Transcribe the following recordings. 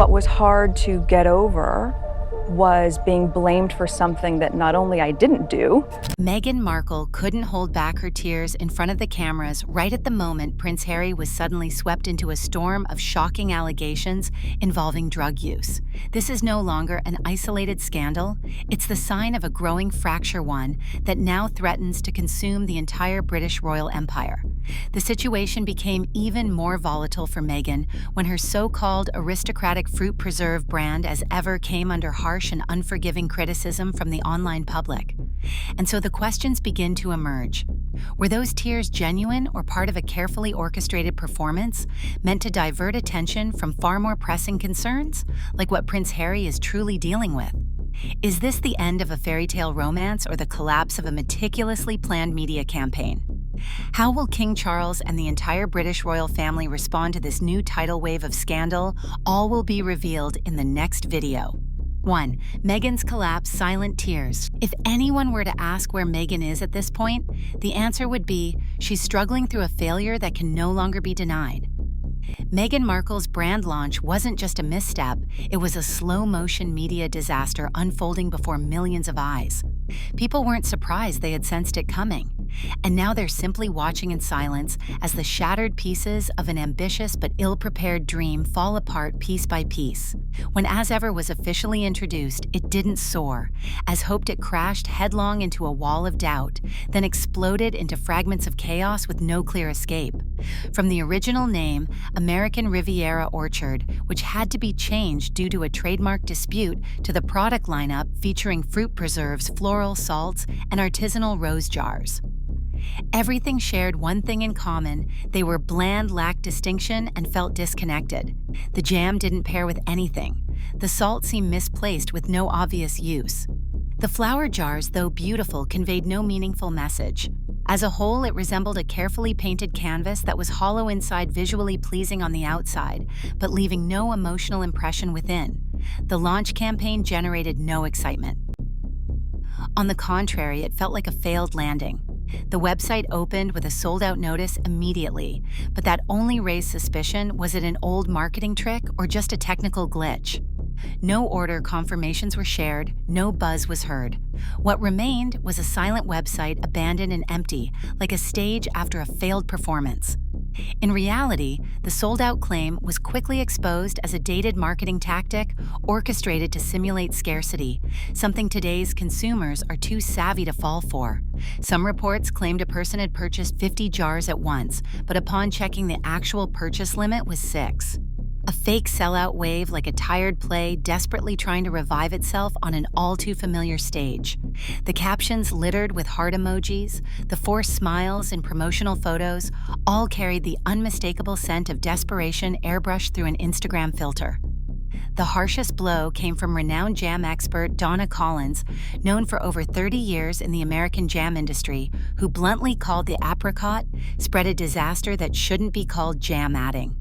what was hard to get over was being blamed for something that not only I didn't do. Meghan Markle couldn't hold back her tears in front of the cameras right at the moment Prince Harry was suddenly swept into a storm of shocking allegations involving drug use. This is no longer an isolated scandal. It's the sign of a growing fracture, one that now threatens to consume the entire British royal empire. The situation became even more volatile for Meghan when her so-called aristocratic fruit preserve brand as ever came under harsh and unforgiving criticism from the online public. And so the questions begin to emerge. Were those tears genuine or part of a carefully orchestrated performance meant to divert attention from far more pressing concerns, like what Prince Harry is truly dealing with? Is this the end of a fairy tale romance or the collapse of a meticulously planned media campaign? How will King Charles and the entire British royal family respond to this new tidal wave of scandal? All will be revealed in the next video. 1. Meghan's collapse, silent tears. If anyone were to ask where Meghan is at this point, the answer would be she's struggling through a failure that can no longer be denied. Meghan Markle's brand launch wasn't just a misstep, it was a slow-motion media disaster unfolding before millions of eyes. People weren't surprised they had sensed it coming, and now they're simply watching in silence as the shattered pieces of an ambitious but ill-prepared dream fall apart piece by piece. When As Ever was officially introduced, it didn't soar. As hoped, it crashed headlong into a wall of doubt, then exploded into fragments of chaos with no clear escape. From the original name, American Riviera Orchard, which had to be changed due to a trademark dispute, to the product lineup featuring fruit preserves, floral salts, and artisanal rose jars. Everything shared one thing in common: they were bland, lacked distinction, and felt disconnected. The jam didn't pair with anything. The salt seemed misplaced with no obvious use. The flower jars, though beautiful, conveyed no meaningful message. As a whole, it resembled a carefully painted canvas that was hollow inside, visually pleasing on the outside, but leaving no emotional impression within. The launch campaign generated no excitement. On the contrary, it felt like a failed landing. The website opened with a sold-out notice immediately, but that only raised suspicion. Was it an old marketing trick or just a technical glitch? No order confirmations were shared, no buzz was heard. What remained was a silent website, abandoned and empty, like a stage after a failed performance. In reality, the sold-out claim was quickly exposed as a dated marketing tactic orchestrated to simulate scarcity, something today's consumers are too savvy to fall for. Some reports claimed a person had purchased 50 jars at once, but upon checking, the actual purchase limit was 6. A fake sellout wave, like a tired play desperately trying to revive itself on an all-too-familiar stage. The captions littered with heart emojis, the forced smiles in promotional photos, all carried the unmistakable scent of desperation airbrushed through an Instagram filter. The harshest blow came from renowned jam expert Donna Collins, known for over 30 years in the American jam industry, who bluntly called the apricot spread a disaster that shouldn't be called jam-adding.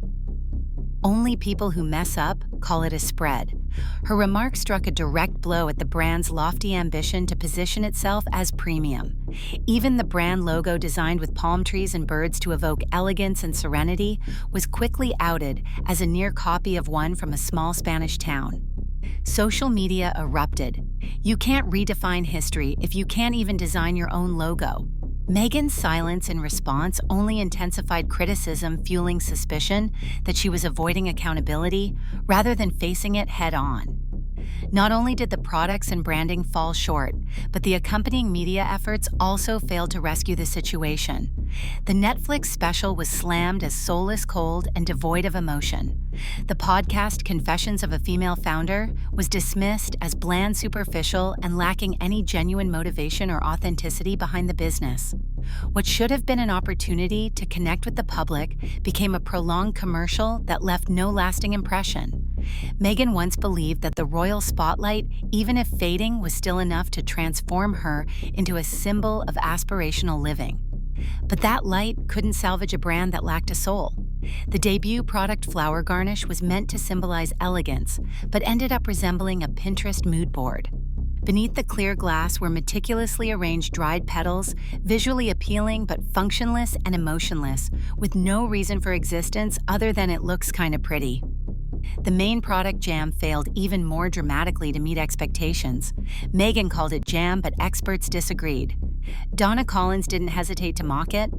Only people who mess up call it a spread. Her remark struck a direct blow at the brand's lofty ambition to position itself as premium. Even the brand logo, designed with palm trees and birds to evoke elegance and serenity, was quickly outed as a near copy of one from a small Spanish town. Social media erupted. You can't redefine history if you can't even design your own logo. Meghan's silence in response only intensified criticism, fueling suspicion that she was avoiding accountability rather than facing it head-on. Not only did the products and branding fall short, but the accompanying media efforts also failed to rescue the situation. The Netflix special was slammed as soulless, cold, and devoid of emotion. The podcast Confessions of a Female Founder was dismissed as bland, superficial, and lacking any genuine motivation or authenticity behind the business. What should have been an opportunity to connect with the public became a prolonged commercial that left no lasting impression. Meghan once believed that the royal spotlight, even if fading, was still enough to transform her into a symbol of aspirational living. But that light couldn't salvage a brand that lacked a soul. The debut product, flower garnish, was meant to symbolize elegance, but ended up resembling a Pinterest mood board. Beneath the clear glass were meticulously arranged dried petals, visually appealing but functionless and emotionless, with no reason for existence other than it looks kinda pretty. The main product, jam, failed even more dramatically to meet expectations. Meghan called it jam, but experts disagreed. Donna Collins didn't hesitate to mock it.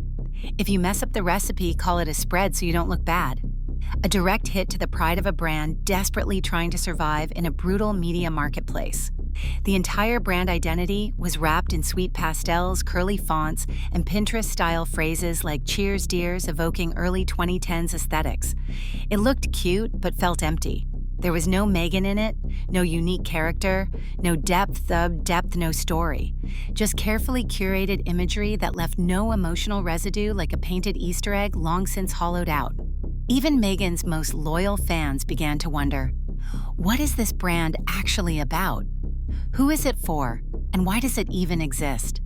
If you mess up the recipe, call it a spread so you don't look bad. A direct hit to the pride of a brand desperately trying to survive in a brutal media marketplace. The entire brand identity was wrapped in sweet pastels, curly fonts, and Pinterest-style phrases like "Cheers, dears," evoking early 2010s aesthetics. It looked cute, but felt empty. There was no Meghan in it, no unique character, no depth, no story. Just carefully curated imagery that left no emotional residue, like a painted Easter egg long since hollowed out. Even Meghan's most loyal fans began to wonder, what is this brand actually about? Who is it for, and why does it even exist?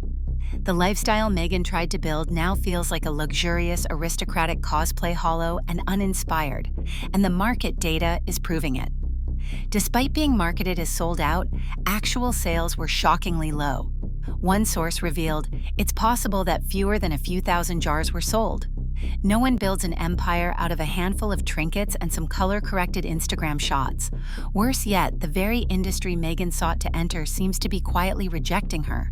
The lifestyle Meghan tried to build now feels like a luxurious, aristocratic cosplay hollow and uninspired, and the market data is proving it. Despite being marketed as sold out, actual sales were shockingly low. One source revealed it's possible that fewer than a few thousand jars were sold. No one builds an empire out of a handful of trinkets and some color-corrected Instagram shots. Worse yet, the very industry Meghan sought to enter seems to be quietly rejecting her.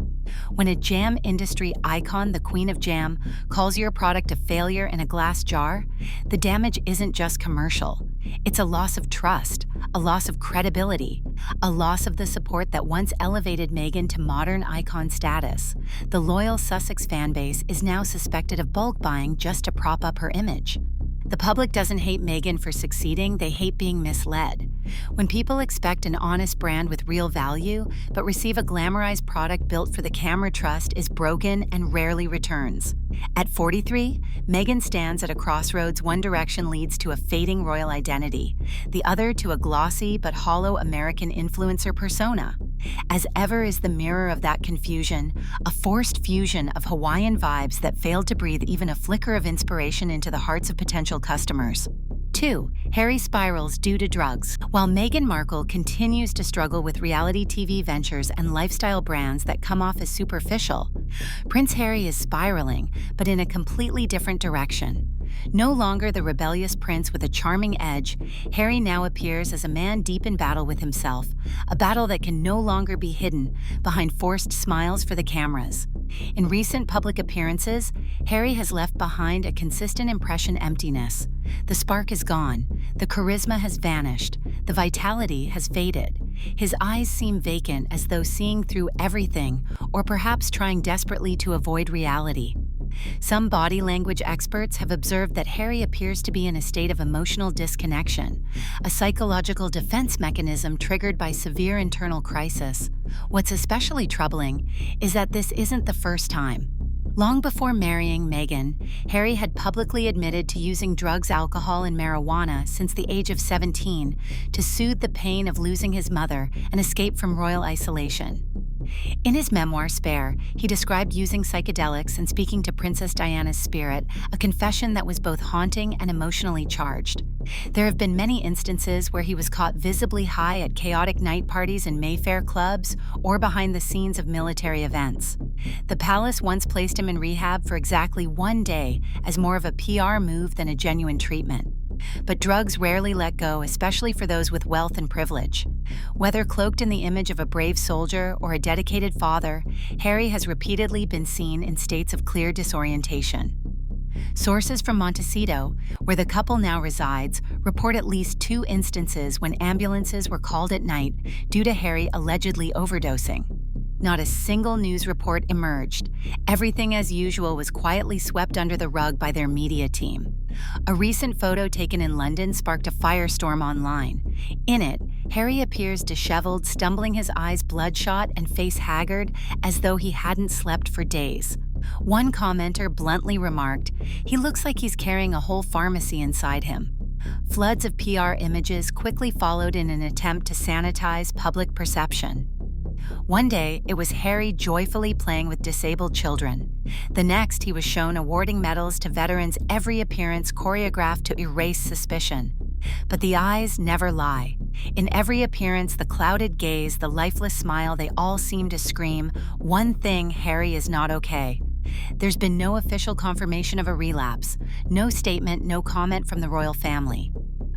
When a jam industry icon, the Queen of Jam, calls your product a failure in a glass jar, the damage isn't just commercial. It's a loss of trust, a loss of credibility, a loss of the support that once elevated Meghan to modern icon status. The loyal Sussex fanbase is now suspected of bulk buying just to prop up her image. The public doesn't hate Meghan for succeeding, they hate being misled. When people expect an honest brand with real value, but receive a glamorized product built for the camera, trust is broken and rarely returns. At 43, Meghan stands at a crossroads. One direction leads to a fading royal identity, the other to a glossy but hollow American influencer persona. As ever is the mirror of that confusion, a forced fusion of Hawaiian vibes that failed to breathe even a flicker of inspiration into the hearts of potential customers. 2. Harry spirals due to drugs. While Meghan Markle continues to struggle with reality TV ventures and lifestyle brands that come off as superficial, Prince Harry is spiraling, but in a completely different direction. No longer the rebellious prince with a charming edge, Harry now appears as a man deep in battle with himself, a battle that can no longer be hidden behind forced smiles for the cameras. In recent public appearances, Harry has left behind a consistent impression emptiness. The spark is gone, the charisma has vanished, the vitality has faded. His eyes seem vacant, as though seeing through everything, or perhaps trying desperately to avoid reality. Some body language experts have observed that Harry appears to be in a state of emotional disconnection, a psychological defense mechanism triggered by severe internal crisis. What's especially troubling is that this isn't the first time. Long before marrying Meghan, Harry had publicly admitted to using drugs, alcohol, and marijuana since the age of 17 to soothe the pain of losing his mother and escape from royal isolation. In his memoir, Spare, he described using psychedelics and speaking to Princess Diana's spirit, a confession that was both haunting and emotionally charged. There have been many instances where he was caught visibly high at chaotic night parties in Mayfair clubs or behind the scenes of military events. The palace once placed him in rehab for exactly 1 day as more of a PR move than a genuine treatment. But drugs rarely let go, especially for those with wealth and privilege. Whether cloaked in the image of a brave soldier or a dedicated father, Harry has repeatedly been seen in states of clear disorientation. Sources from Montecito, where the couple now resides, report at least 2 instances when ambulances were called at night due to Harry allegedly overdosing. Not a single news report emerged. Everything as usual was quietly swept under the rug by their media team. A recent photo taken in London sparked a firestorm online. In it, Harry appears disheveled, stumbling, his eyes bloodshot and face haggard, as though he hadn't slept for days. One commenter bluntly remarked, "He looks like he's carrying a whole pharmacy inside him." Floods of PR images quickly followed in an attempt to sanitize public perception. One day, it was Harry joyfully playing with disabled children. The next, he was shown awarding medals to veterans, every appearance choreographed to erase suspicion. But the eyes never lie. In every appearance, the clouded gaze, the lifeless smile, they all seem to scream, one thing: Harry is not okay. There's been no official confirmation of a relapse, no statement, no comment from the royal family.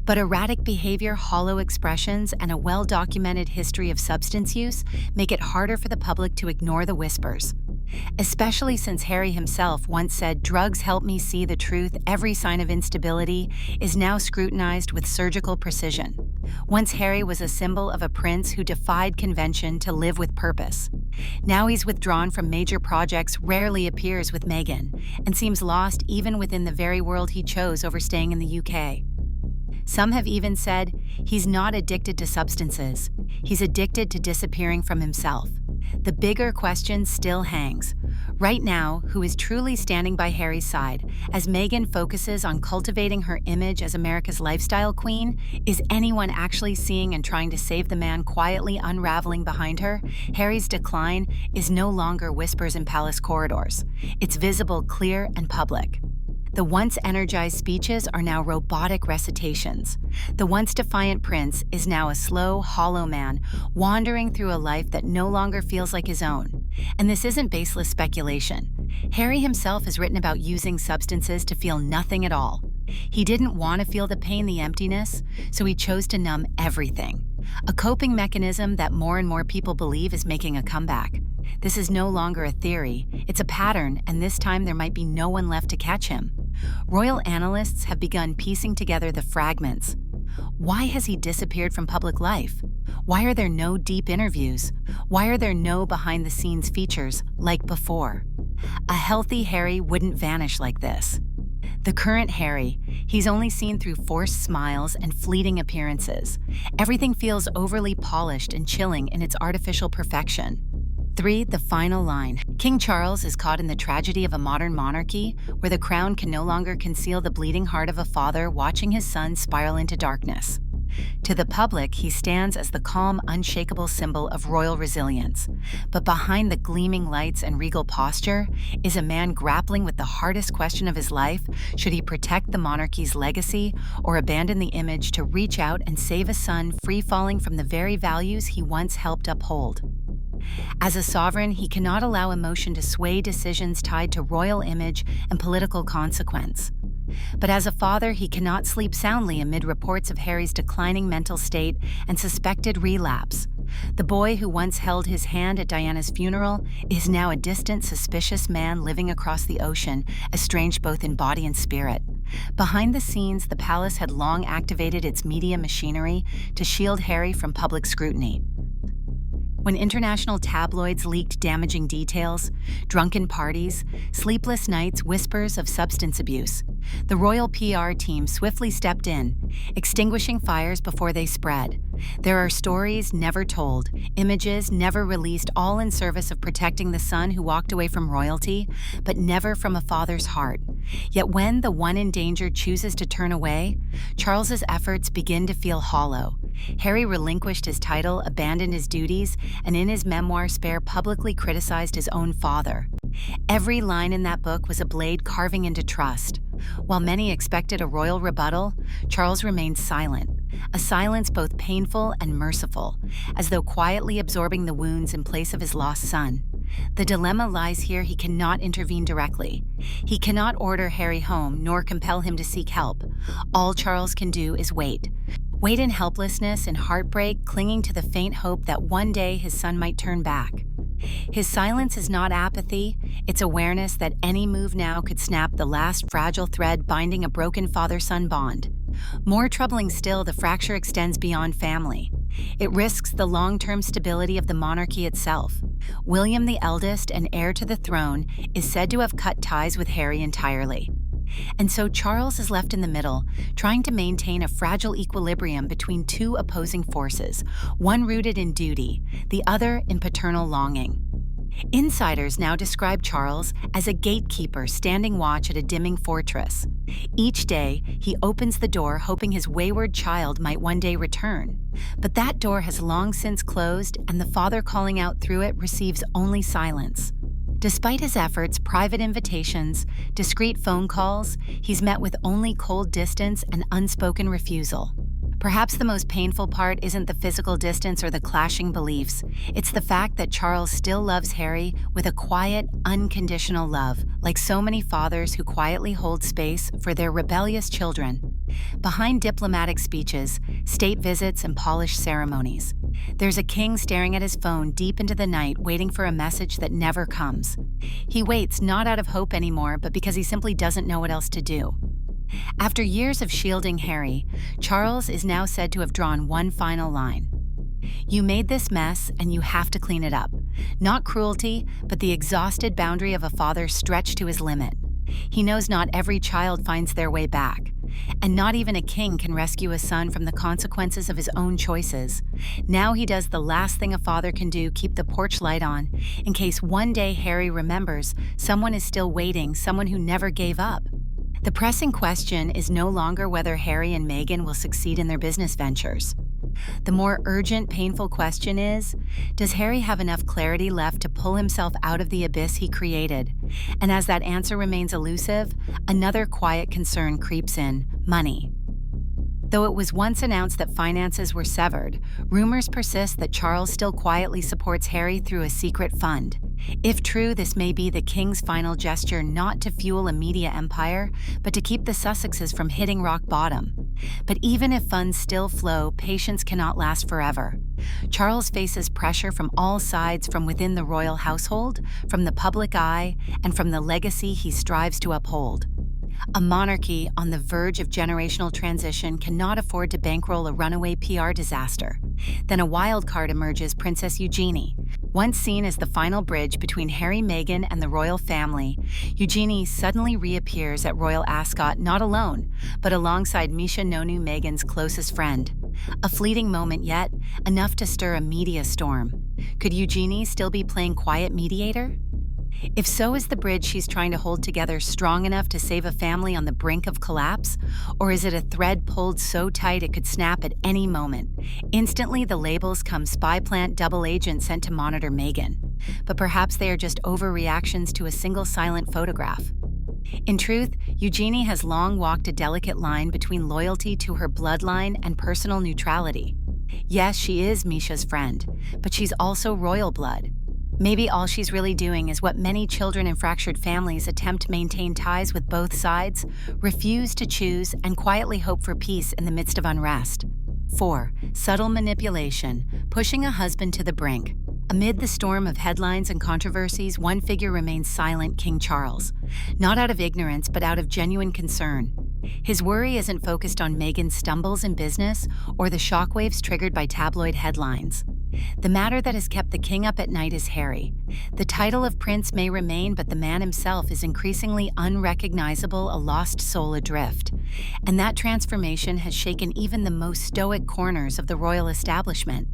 But erratic behavior, hollow expressions, and a well-documented history of substance use make it harder for the public to ignore the whispers. Especially since Harry himself once said, "Drugs help me see the truth. Every sign of instability is now scrutinized with surgical precision." Once Harry was a symbol of a prince who defied convention to live with purpose. Now he's withdrawn from major projects, rarely appears with Meghan, and seems lost even within the very world he chose over staying in the UK. Some have even said he's not addicted to substances, he's addicted to disappearing from himself. The bigger question still hangs. Right now, who is truly standing by Harry's side as Meghan focuses on cultivating her image as America's lifestyle queen? Is anyone actually seeing and trying to save the man quietly unraveling behind her? Harry's decline is no longer whispers in palace corridors. It's visible, clear, and public. The once energized speeches are now robotic recitations. The once defiant prince is now a slow, hollow man, wandering through a life that no longer feels like his own. And this isn't baseless speculation. Harry himself has written about using substances to feel nothing at all. He didn't want to feel the pain, the emptiness, so he chose to numb everything. A coping mechanism that more and more people believe is making a comeback. This is no longer a theory, it's a pattern, and this time there might be no one left to catch him. Royal analysts have begun piecing together the fragments. Why has he disappeared from public life? Why are there no deep interviews? Why are there no behind-the-scenes features like before? A healthy Harry wouldn't vanish like this. The current Harry, he's only seen through forced smiles and fleeting appearances. Everything feels overly polished and chilling in its artificial perfection. 3. The final line. King Charles is caught in the tragedy of a modern monarchy where the crown can no longer conceal the bleeding heart of a father watching his son spiral into darkness. To the public, he stands as the calm, unshakable symbol of royal resilience. But behind the gleaming lights and regal posture is a man grappling with the hardest question of his life: should he protect the monarchy's legacy or abandon the image to reach out and save a son free-falling from the very values he once helped uphold? As a sovereign, he cannot allow emotion to sway decisions tied to royal image and political consequence. But as a father, he cannot sleep soundly amid reports of Harry's declining mental state and suspected relapse. The boy who once held his hand at Diana's funeral is now a distant, suspicious man living across the ocean, estranged both in body and spirit. Behind the scenes, the palace had long activated its media machinery to shield Harry from public scrutiny. When international tabloids leaked damaging details, drunken parties, sleepless nights, whispers of substance abuse, the royal PR team swiftly stepped in, extinguishing fires before they spread. There are stories never told, images never released, all in service of protecting the son who walked away from royalty, but never from a father's heart. Yet when the one in danger chooses to turn away, Charles's efforts begin to feel hollow. Harry relinquished his title, abandoned his duties, and in his memoir Spare publicly criticized his own father. Every line in that book was a blade carving into trust. While many expected a royal rebuttal, Charles remained silent, a silence both painful and merciful, as though quietly absorbing the wounds in place of his lost son. The dilemma lies here: he cannot intervene directly. He cannot order Harry home, nor compel him to seek help. All Charles can do is wait. Wait in helplessness and heartbreak, clinging to the faint hope that one day his son might turn back. His silence is not apathy, it's awareness that any move now could snap the last fragile thread binding a broken father-son bond. More troubling still, the fracture extends beyond family. It risks the long-term stability of the monarchy itself. William the eldest and heir to the throne is said to have cut ties with Harry entirely. And so Charles is left in the middle, trying to maintain a fragile equilibrium between two opposing forces, one rooted in duty, the other in paternal longing. Insiders now describe Charles as a gatekeeper standing watch at a dimming fortress. Each day, he opens the door hoping his wayward child might one day return. But that door has long since closed, and the father calling out through it receives only silence. Despite his efforts, private invitations, discreet phone calls, he's met with only cold distance and unspoken refusal. Perhaps the most painful part isn't the physical distance or the clashing beliefs. It's the fact that Charles still loves Harry with a quiet, unconditional love, like so many fathers who quietly hold space for their rebellious children. Behind diplomatic speeches, state visits, and polished ceremonies, there's a king staring at his phone deep into the night, waiting for a message that never comes. He waits not out of hope anymore, but because he simply doesn't know what else to do. After years of shielding Harry, Charles is now said to have drawn one final line. "You made this mess, and you have to clean it up. Not cruelty, but the exhausted boundary of a father stretched to his limit. He knows not every child finds their way back, and not even a king can rescue a son from the consequences of his own choices. Now he does the last thing a father can do, keep the porch light on, in case one day Harry remembers someone is still waiting, someone who never gave up." The pressing question is no longer whether Harry and Meghan will succeed in their business ventures. The more urgent, painful question is, does Harry have enough clarity left to pull himself out of the abyss he created? And as that answer remains elusive, another quiet concern creeps in: money. Though it was once announced that finances were severed, rumors persist that Charles still quietly supports Harry through a secret fund. If true, this may be the king's final gesture, not to fuel a media empire, but to keep the Sussexes from hitting rock bottom. But even if funds still flow, patience cannot last forever. Charles faces pressure from all sides, from within the royal household, from the public eye, and from the legacy he strives to uphold. A monarchy on the verge of generational transition cannot afford to bankroll a runaway PR disaster. Then a wild card emerges: Princess Eugenie. Once seen as the final bridge between Harry, Meghan, and the royal family, Eugenie suddenly reappears at Royal Ascot, not alone, but alongside Misha Nonu, Meghan's closest friend. A fleeting moment, yet enough to stir a media storm. Could Eugenie still be playing quiet mediator? If so, is the bridge she's trying to hold together strong enough to save a family on the brink of collapse? Or is it a thread pulled so tight it could snap at any moment? Instantly, the labels come: spy plant, double agent sent to monitor Meghan. But perhaps they are just overreactions to a single silent photograph. In truth, Eugenie has long walked a delicate line between loyalty to her bloodline and personal neutrality. Yes, she is Misha's friend, but she's also royal blood. Maybe all she's really doing is what many children in fractured families attempt: to maintain ties with both sides, refuse to choose, and quietly hope for peace in the midst of unrest. 4. Subtle manipulation, pushing a husband to the brink. Amid the storm of headlines and controversies, one figure remains silent: King Charles. Not out of ignorance, but out of genuine concern. His worry isn't focused on Meghan's stumbles in business or the shockwaves triggered by tabloid headlines. The matter that has kept the king up at night is Harry. The title of prince may remain, but the man himself is increasingly unrecognizable, a lost soul adrift. And that transformation has shaken even the most stoic corners of the royal establishment.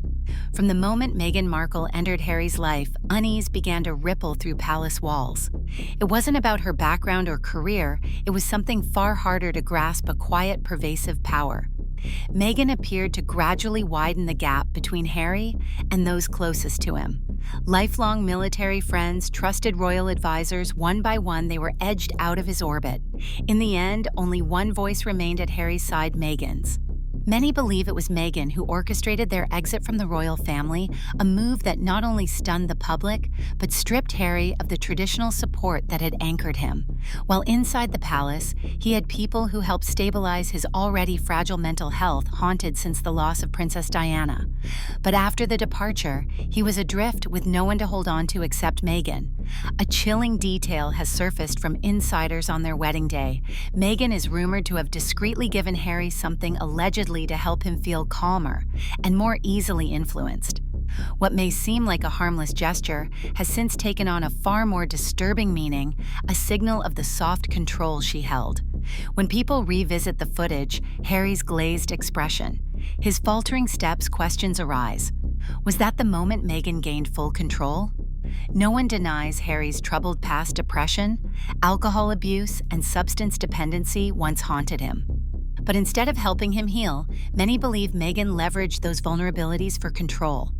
From the moment Meghan Markle entered Harry's life, unease began to ripple through palace walls. It wasn't about her background or career, it was something far harder to grasp: a quiet, pervasive power. Meghan appeared to gradually widen the gap between Harry and those closest to him. Lifelong military friends, trusted royal advisors, one by one they were edged out of his orbit. In the end, only one voice remained at Harry's side: Meghan's. Many believe it was Meghan who orchestrated their exit from the royal family, a move that not only stunned the public, but stripped Harry of the traditional support that had anchored him. While inside the palace, he had people who helped stabilize his already fragile mental health, haunted since the loss of Princess Diana. But after the departure, he was adrift with no one to hold on to except Meghan. A chilling detail has surfaced from insiders on their wedding day. Meghan is rumored to have discreetly given Harry something allegedly to help him feel calmer and more easily influenced. What may seem like a harmless gesture has since taken on a far more disturbing meaning, a signal of the soft control she held. When people revisit the footage, Harry's glazed expression, his faltering steps, questions arise. Was that the moment Meghan gained full control? No one denies Harry's troubled past: depression, alcohol abuse, and substance dependency once haunted him. But instead of helping him heal, many believe Meghan leveraged those vulnerabilities for control.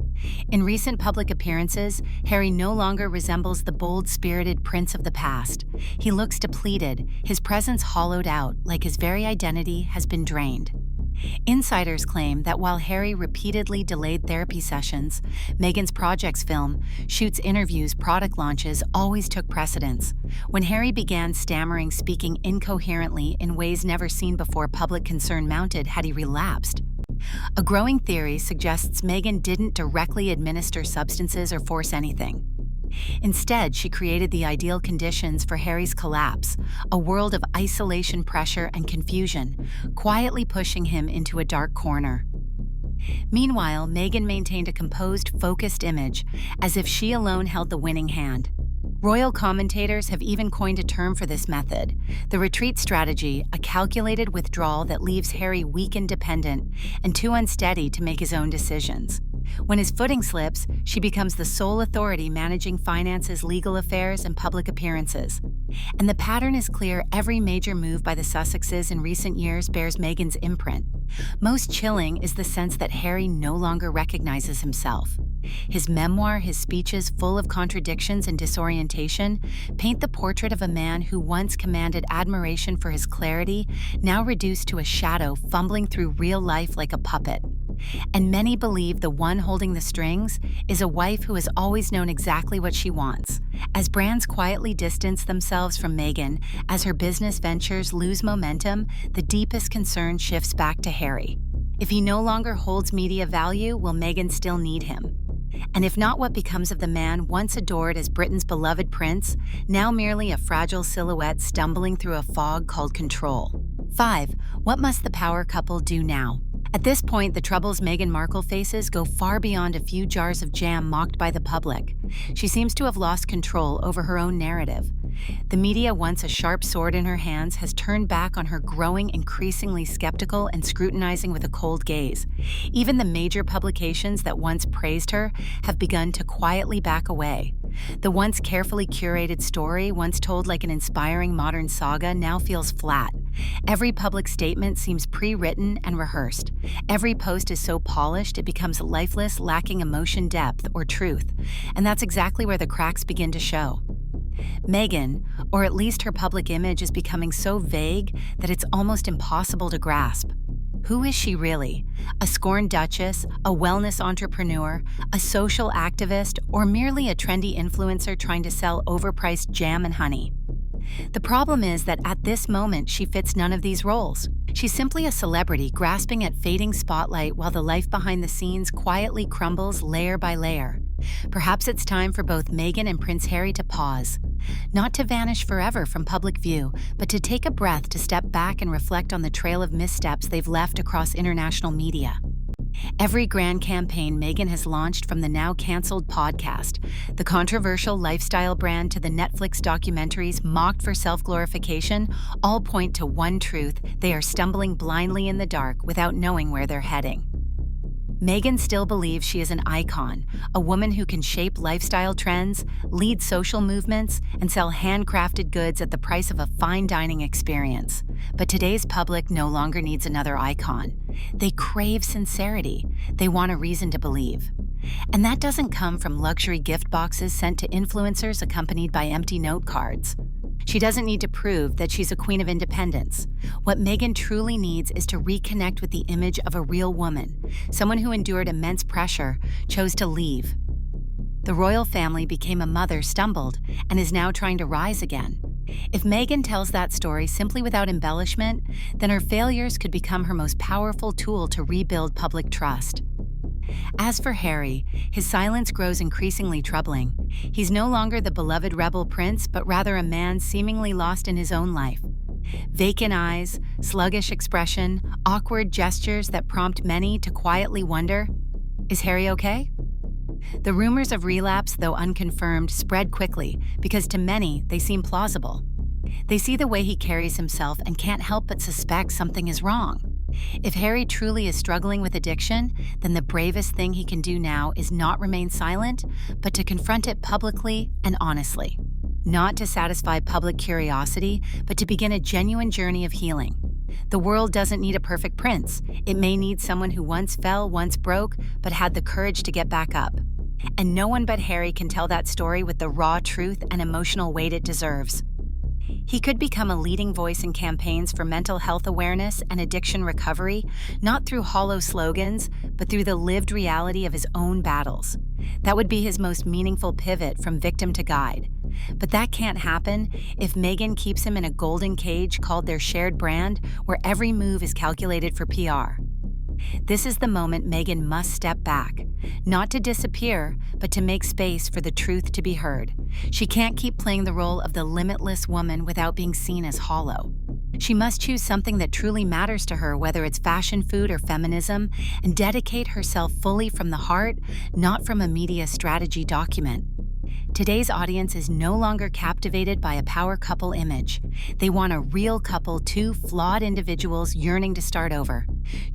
In recent public appearances, Harry no longer resembles the bold-spirited prince of the past. He looks depleted, his presence hollowed out, like his very identity has been drained. Insiders claim that while Harry repeatedly delayed therapy sessions, Meghan's projects film, shoots, interviews, product launches always took precedence. When Harry began stammering, speaking incoherently in ways never seen before, public concern mounted. Had he relapsed? A growing theory suggests Meghan didn't directly administer substances or force anything. Instead, she created the ideal conditions for Harry's collapse, a world of isolation, pressure, and confusion, quietly pushing him into a dark corner. Meanwhile, Meghan maintained a composed, focused image, as if she alone held the winning hand. Royal commentators have even coined a term for this method, the retreat strategy, a calculated withdrawal that leaves Harry weak and dependent and too unsteady to make his own decisions. When his footing slips, she becomes the sole authority managing finances, legal affairs, and public appearances. And the pattern is clear. Every major move by the Sussexes in recent years bears Meghan's imprint. Most chilling is the sense that Harry no longer recognizes himself. His memoir, his speeches full of contradictions and disorientation, paint the portrait of a man who once commanded admiration for his clarity, now reduced to a shadow, fumbling through real life like a puppet. And many believe the one holding the strings is a wife who has always known exactly what she wants. As brands quietly distance themselves from Meghan, as her business ventures lose momentum, the deepest concern shifts back to Harry. If he no longer holds media value, will Meghan still need him? And if not, what becomes of the man once adored as Britain's beloved prince, now merely a fragile silhouette stumbling through a fog called control? 5. What must the power couple do now? At this point, the troubles Meghan Markle faces go far beyond a few jars of jam mocked by the public. She seems to have lost control over her own narrative. The media, once a sharp sword in her hands, has turned back on her, growing increasingly skeptical and scrutinizing with a cold gaze. Even the major publications that once praised her have begun to quietly back away. The once carefully curated story, once told like an inspiring modern saga, now feels flat. Every public statement seems pre-written and rehearsed. Every post is so polished it becomes lifeless, lacking emotion, depth, or truth. And that's exactly where the cracks begin to show. Meghan, or at least her public image, is becoming so vague that it's almost impossible to grasp. Who is she really? A scorned duchess, a wellness entrepreneur, a social activist, or merely a trendy influencer trying to sell overpriced jam and honey? The problem is that at this moment she fits none of these roles. She's simply a celebrity grasping at fading spotlight while the life behind the scenes quietly crumbles layer by layer. Perhaps it's time for both Meghan and Prince Harry to pause. Not to vanish forever from public view, but to take a breath, to step back and reflect on the trail of missteps they've left across international media. Every grand campaign Meghan has launched, from the now canceled podcast, the controversial lifestyle brand, to the Netflix documentaries mocked for self-glorification, all point to one truth: they are stumbling blindly in the dark without knowing where they're heading. Meghan still believes she is an icon, a woman who can shape lifestyle trends, lead social movements, and sell handcrafted goods at the price of a fine dining experience. But today's public no longer needs another icon. They crave sincerity. They want a reason to believe. And that doesn't come from luxury gift boxes sent to influencers accompanied by empty note cards. She doesn't need to prove that she's a queen of independence. What Meghan truly needs is to reconnect with the image of a real woman, someone who endured immense pressure, chose to leave. The royal family became a mother, stumbled, and is now trying to rise again. If Meghan tells that story simply without embellishment, then her failures could become her most powerful tool to rebuild public trust. As for Harry, his silence grows increasingly troubling. He's no longer the beloved rebel prince, but rather a man seemingly lost in his own life. Vacant eyes, sluggish expression, awkward gestures that prompt many to quietly wonder, is Harry okay? The rumors of relapse, though unconfirmed, spread quickly because to many they seem plausible. They see the way he carries himself and can't help but suspect something is wrong. If Harry truly is struggling with addiction, then the bravest thing he can do now is not remain silent, but to confront it publicly and honestly. Not to satisfy public curiosity, but to begin a genuine journey of healing. The world doesn't need a perfect prince. It may need someone who once fell, once broke, but had the courage to get back up. And no one but Harry can tell that story with the raw truth and emotional weight it deserves. He could become a leading voice in campaigns for mental health awareness and addiction recovery, not through hollow slogans, but through the lived reality of his own battles. That would be his most meaningful pivot from victim to guide. But that can't happen if Meghan keeps him in a golden cage called their shared brand, where every move is calculated for PR. This is the moment Meghan must step back, not to disappear, but to make space for the truth to be heard. She can't keep playing the role of the limitless woman without being seen as hollow. She must choose something that truly matters to her, whether it's fashion, food, or feminism, and dedicate herself fully from the heart, not from a media strategy document. Today's audience is no longer captivated by a power couple image. They want a real couple, two flawed individuals yearning to start over.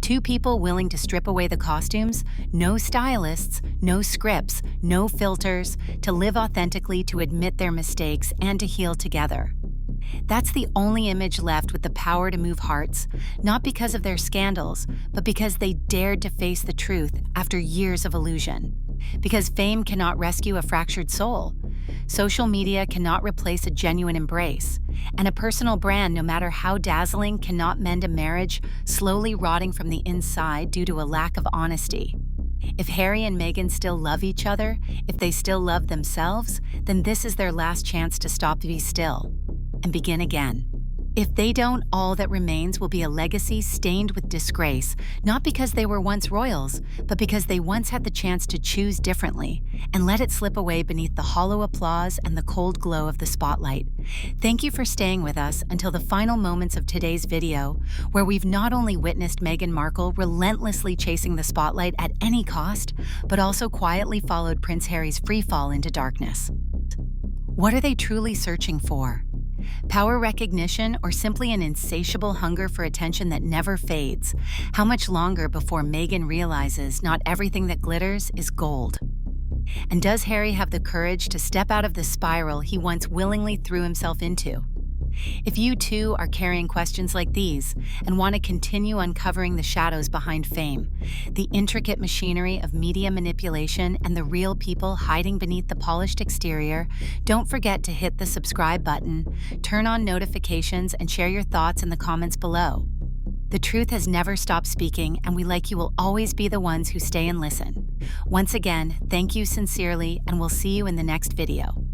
Two people willing to strip away the costumes, no stylists, no scripts, no filters, to live authentically, to admit their mistakes, and to heal together. That's the only image left with the power to move hearts, not because of their scandals, but because they dared to face the truth after years of illusion. Because fame cannot rescue a fractured soul. Social media cannot replace a genuine embrace. And a personal brand, no matter how dazzling, cannot mend a marriage slowly rotting from the inside due to a lack of honesty. If Harry and Meghan still love each other, if they still love themselves, then this is their last chance to stop, be still, and begin again. If they don't, all that remains will be a legacy stained with disgrace, not because they were once royals, but because they once had the chance to choose differently and let it slip away beneath the hollow applause and the cold glow of the spotlight. Thank you for staying with us until the final moments of today's video, where we've not only witnessed Meghan Markle relentlessly chasing the spotlight at any cost, but also quietly followed Prince Harry's freefall into darkness. What are they truly searching for? Power, recognition, or simply an insatiable hunger for attention that never fades? How much longer before Meghan realizes not everything that glitters is gold? And does Harry have the courage to step out of the spiral he once willingly threw himself into? If you too are carrying questions like these and want to continue uncovering the shadows behind fame, the intricate machinery of media manipulation, and the real people hiding beneath the polished exterior, don't forget to hit the subscribe button, turn on notifications, and share your thoughts in the comments below. The truth has never stopped speaking, and we, like you, will always be the ones who stay and listen. Once again, thank you sincerely, and we'll see you in the next video.